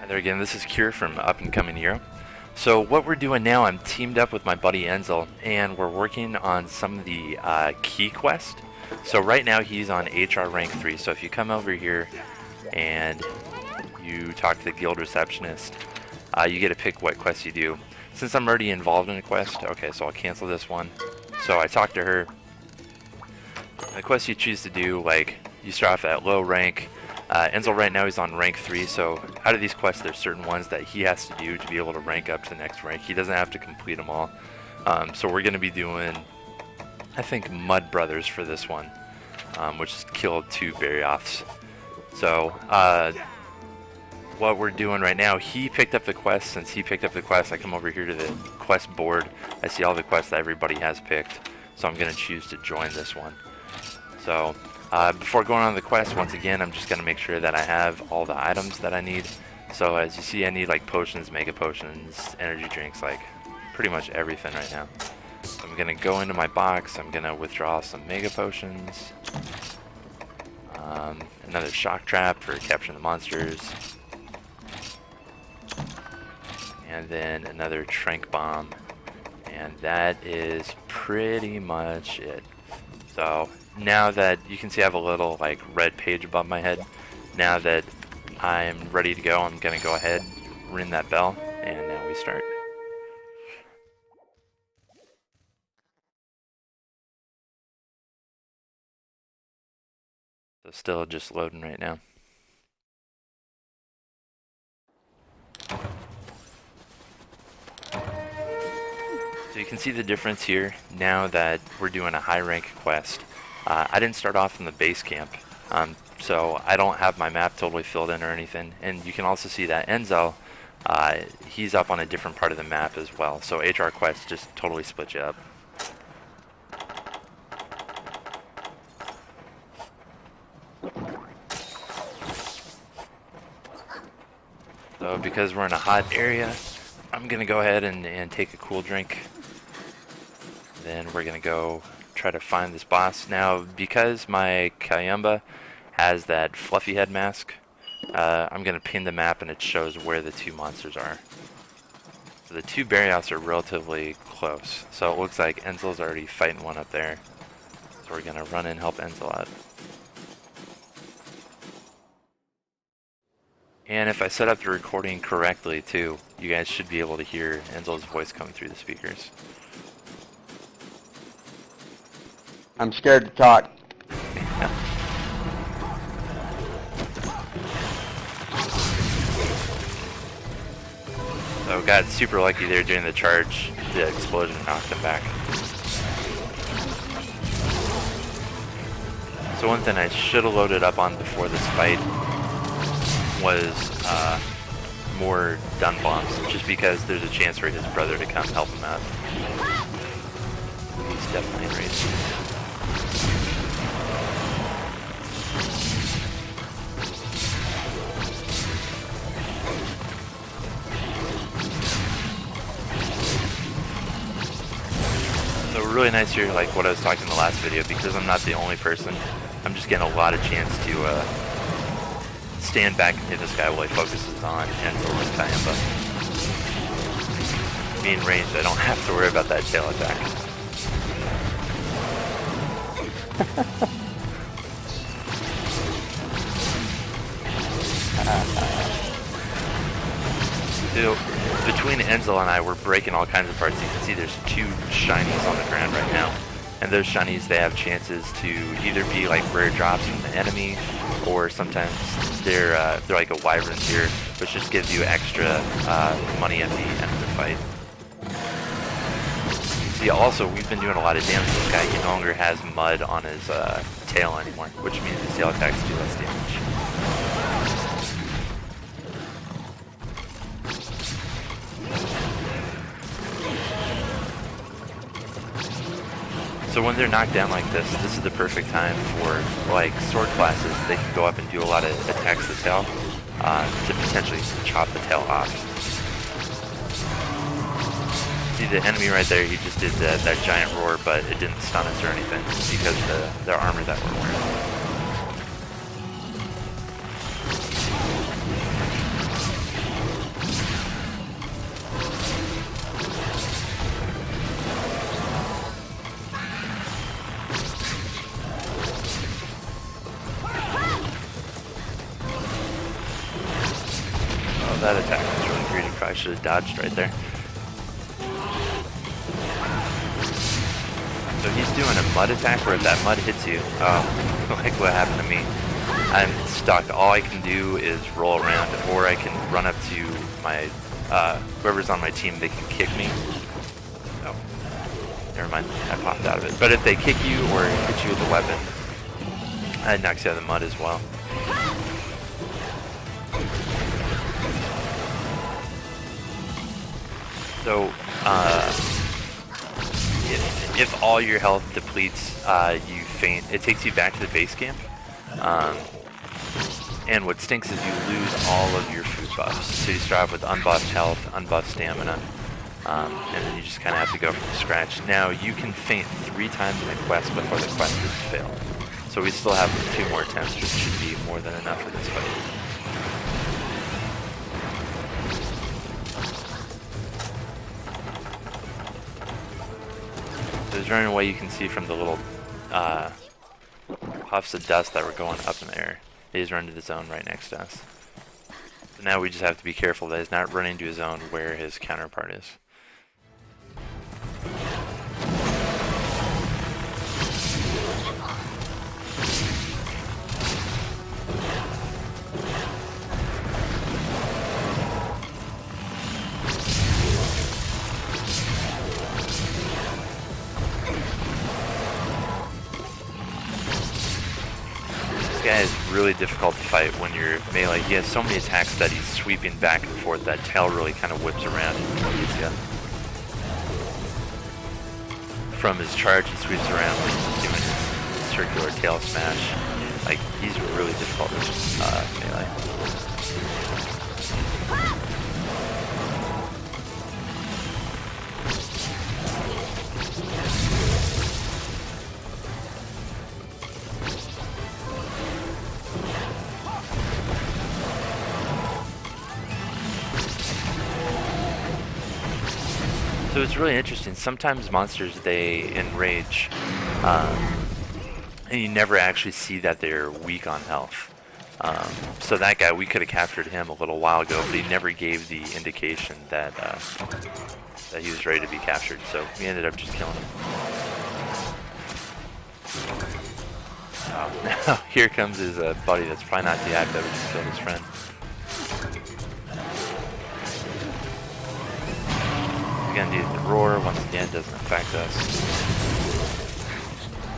Hi there again, this is Kira from Up and Coming Hero. So what we're doing now, I'm teamed up with my buddy Enzal, and we're working on some of the key quest. So right now he's on HR rank 3, so if you come over here and you talk to the guild receptionist, you get to pick what quest you do. Since I'm already involved in a quest, okay, so I'll cancel this one. So I talked to her. The quest you choose to do, like, you start off at low rank. Enzal right now he's on rank 3, so out of these quests there's certain ones that he has to do to be able to rank up to the next rank. He doesn't have to complete them all. So we're going to be doing, I think, Mud Brothers for this one, which is kill 2 Barioths. So what we're doing right now, he picked up the quest. Since he picked up the quest, I come over here to the quest board. I see all the quests that everybody has picked, so I'm going to choose to join this one. So before going on the quest, once again, I'm just going to make sure that I have all the items that I need. So as you see, I need like potions, mega potions, energy drinks, like pretty much everything right now. So I'm going to go into my box, I'm going to withdraw some mega potions, another shock trap for capturing the monsters, and then another trank bomb, and that is pretty much it. So now that you can see I have a little like red page above my head, now that I'm ready to go, I'm gonna go ahead, ring that bell, and now we start. So still just loading right now. So you can see the difference here now that we're doing a high rank quest. I didn't start off in the base camp, so I don't have my map totally filled in or anything. And you can also see that Enzal, he's up on a different part of the map as well. So HR quests just totally split you up. So because we're in a hot area, I'm going to go ahead and take a cool drink. Then we're going to go try to find this boss. Now, because my Kayamba has that fluffy head mask, I'm going to pin the map and it shows where the 2 monsters are. So the 2 Barioths are relatively close. So it looks like Enzal's already fighting one up there. So we're going to run in and help Enzal out. And if I set up the recording correctly too, you guys should be able to hear Enzal's voice coming through the speakers. I'm scared to talk. So got super lucky there during the charge. The explosion knocked him back. So one thing I should have loaded up on before this fight was more stun bombs, just because there's a chance for his brother to come help him out. He's definitely enraged. So really nice here, like what I was talking in the last video, because I'm not the only person, I'm just getting a lot of chance to stand back and hit this guy while he focuses on Enzal and Kayamba. Being ranged, I don't have to worry about that tail attack. So, between Enzal and I, we're breaking all kinds of parts. You can see there's 2 shinies on the ground right now. And those shinies, they have chances to either be like rare drops from the enemy, or sometimes they're like a wyvern here, which just gives you extra money at the end of the fight. See, also, we've been doing a lot of damage to this guy. He no longer has mud on his tail anymore, which means his tail attacks do less damage. So when they're knocked down like this is the perfect time for, like, sword classes. They can go up and do a lot of attacks to the tail to potentially chop the tail off. See the enemy right there, he just did that giant roar, but it didn't stun us or anything because of the armor that we're wearing. Oh, that attack was really greedy. Probably should have dodged right there. So he's doing a mud attack where if that mud hits you, like what happened to me, I'm stuck. All I can do is roll around, or I can run up to my, whoever's on my team, they can kick me. Oh, never mind, I popped out of it. But if they kick you or hit you with a weapon, that knocks you out of the mud as well. So, if all your health depletes, you faint. It takes you back to the base camp. And what stinks is you lose all of your food buffs. So you start off with unbuffed health, unbuffed stamina, and then you just kind of have to go from scratch. Now, you can faint 3 times in a quest before the quest is failed. So we still have 2 more attempts, which should be more than enough for this fight. So he's running away. You can see from the little puffs of dust that were going up in the air. He's running to the zone right next to us. So now we just have to be careful that he's not running to a zone where his counterpart is. This guy is really difficult to fight when you're melee. He has so many attacks that he's sweeping back and forth. That tail really kind of whips around and hits you. From his charge, he sweeps around when he's just doing his circular tail smash. Like, he's really difficult to melee. So it's really interesting. Sometimes monsters, they enrage, and you never actually see that they're weak on health. So that guy, we could have captured him a little while ago, but he never gave the indication that that he was ready to be captured. So we ended up just killing him. Now here comes his buddy that's probably not too happy that we just killed his friend. Again, the roar once again doesn't affect us.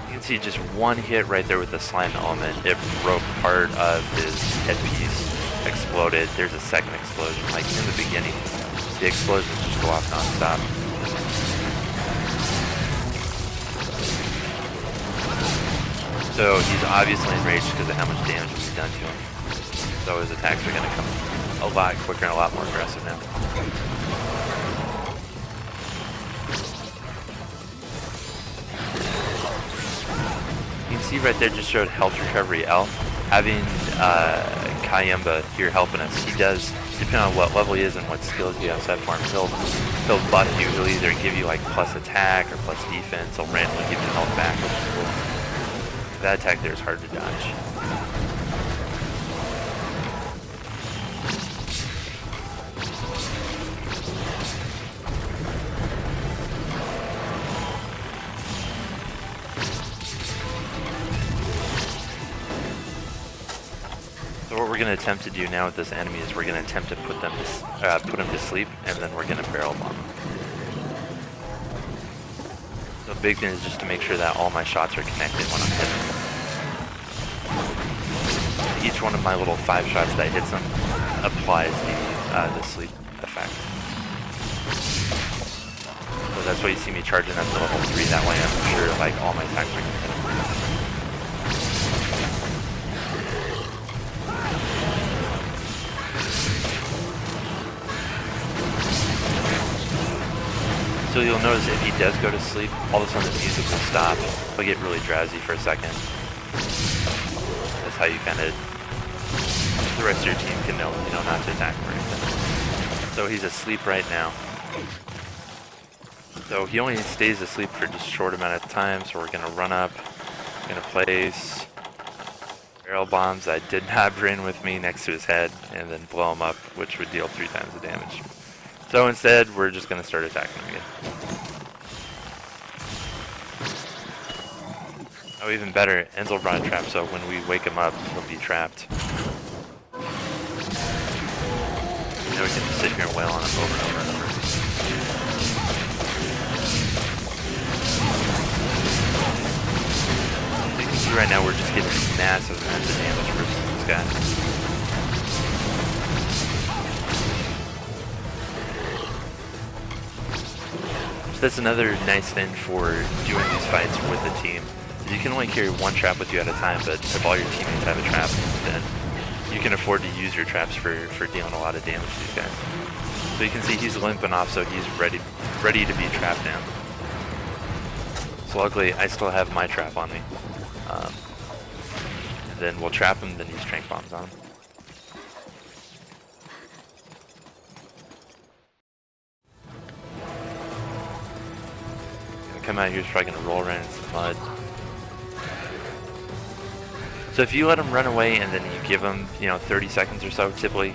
You can see just one hit right there with the slime element. It broke part of his headpiece, exploded. There's a second explosion. Like in the beginning, the explosions just go off non-stop. So he's obviously enraged because of how much damage we've done to him. So his attacks are going to come a lot quicker and a lot more aggressive now. You can see right there just showed health recovery L. Having Kayemba here helping us, he does, depending on what level he is and what skills you have set for him, he'll buff you. He'll either give you like plus attack or plus defense. He'll randomly give you health back, which is cool. That attack there is hard to dodge. So what we're going to attempt to do now with this enemy is we're going to attempt to put him to sleep, and then we're going to barrel bomb him. The big thing is just to make sure that all my shots are connected when I'm hitting. Each one of my little 5 shots that hits him applies the sleep effect. So that's why you see me charging up to level 3. That way I'm sure like all my attacks are going to hit him. So you'll notice if he does go to sleep, all of a sudden the music will stop. He'll get really drowsy for a second. That's how you kind of, the rest of your team can know, not to attack him or anything. So he's asleep right now. So he only stays asleep for just a short amount of time, so we're going to run up, we're going to place, barrel bombs I did not bring with me next to his head and then blow him up, which would deal 3 times the damage. So instead, we're just going to start attacking him again. Oh, even better, Enzal brought a trap, so when we wake him up, he'll be trapped. Now we can just sit here and wail on him over and over and over. So you can see right now we're just getting massive amounts of damage versus this guy. So that's another nice thing for doing these fights with a team. Is you can only carry 1 trap with you at a time, but if all your teammates have a trap, then you can afford to use your traps for dealing a lot of damage to these guys. So you can see he's limping off, so he's ready to be trapped now. So luckily, I still have my trap on me. And then we'll trap him, then use tranq bombs on him. Gonna come out here, he's probably gonna roll around in some mud. So if you let them run away and then you give them, 30 seconds or so, typically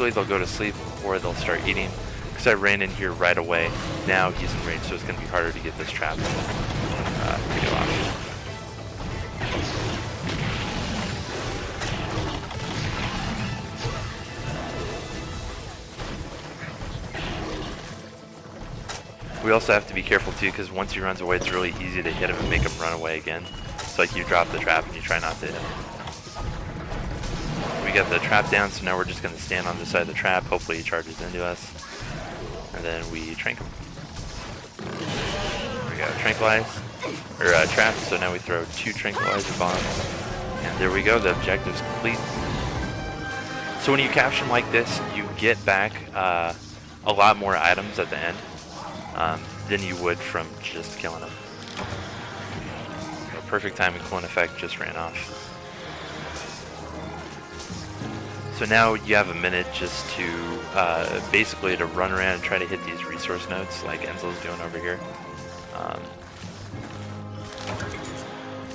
they'll go to sleep or they'll start eating. Because I ran in here right away, now he's in range, so it's going to be harder to get this trap to go off. We also have to be careful too, because once he runs away, it's really easy to hit him and make him run away again. It's like you drop the trap and you try not to hit him. We got the trap down, so now we're just going to stand on the side of the trap. Hopefully he charges into us. And then we tranq him. There we go, tranquilize. Or trap, so now we throw 2 tranquilizer bombs. And there we go, the objective's complete. So when you capture him like this, you get back a lot more items at the end than you would from just killing him. Perfect timing, clone effect just ran off. So now you have a minute just to basically to run around and try to hit these resource nodes like Enzal's doing over here.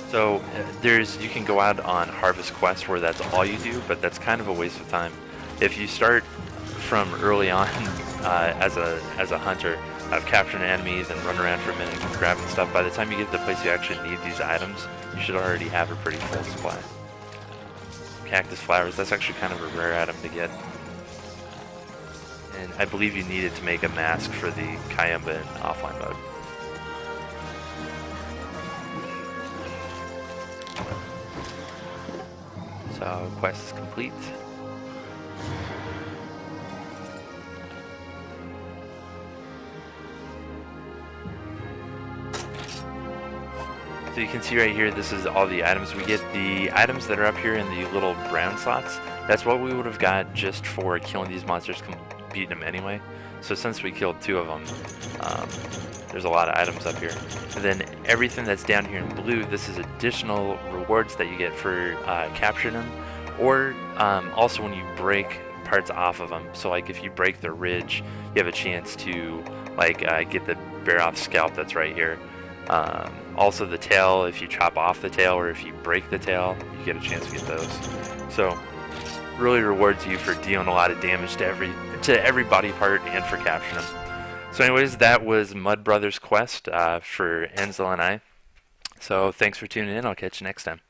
So you can go out on harvest quests where that's all you do, but that's kind of a waste of time. If you start from early on as a hunter, of capturing an enemy, then run around for a minute and grabbing stuff. By the time you get to the place you actually need these items, you should already have a pretty full supply. Cactus flowers, that's actually kind of a rare item to get. And I believe you need it to make a mask for the Kayamba in offline mode. So, quest is complete. So you can see right here, this is all the items. We get the items that are up here in the little brown slots. That's what we would have got just for killing these monsters, beating them anyway. So since we killed 2 of them, there's a lot of items up here. And then everything that's down here in blue, this is additional rewards that you get for capturing them. Or also when you break parts off of them. So like if you break the ridge, you have a chance to get the bear off scalp that's right here. Also the tail, if you chop off the tail or if you break the tail, you get a chance to get those. So really rewards you for dealing a lot of damage to every body part and for capturing them. So anyways, that was Mud Brothers Quest for Enzal and I. So thanks for tuning in. I'll catch you next time.